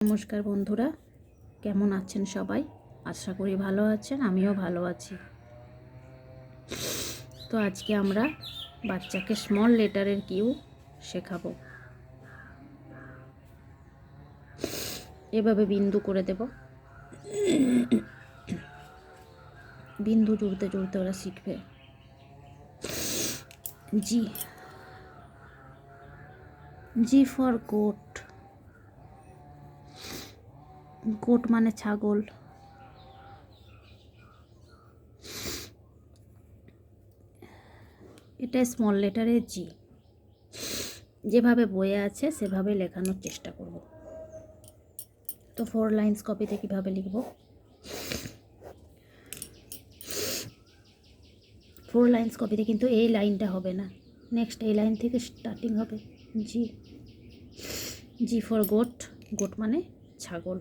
নমস্কার বন্ধুরা, কেমন আছেন সবাই? আশা করি ভালো আছেন, আমিও ভালো আছি। তো আজকে আমরা বাচ্চাকে স্মল লেটারের কিউ শেখাবো। এভাবে বিন্দু করে দেব। বিন্দু জুড়তে জুড়তে ওরা শিখবে। জি, জি ফর গোট। গোট মানে ছাগল। এটা স্মল লেটারের জি। যেভাবে বইয়ে আছে সেভাবে লেখানোর চেষ্টা করব। তো 4 লাইন্স কপিতে কীভাবে লিখব? 4 লাইন্স কপিতে কিন্তু এই লাইনটা হবে না, নেক্সট এই লাইন থেকে স্টার্টিং হবে। জি, জি ফর গোট। গোট মানে ছাগল।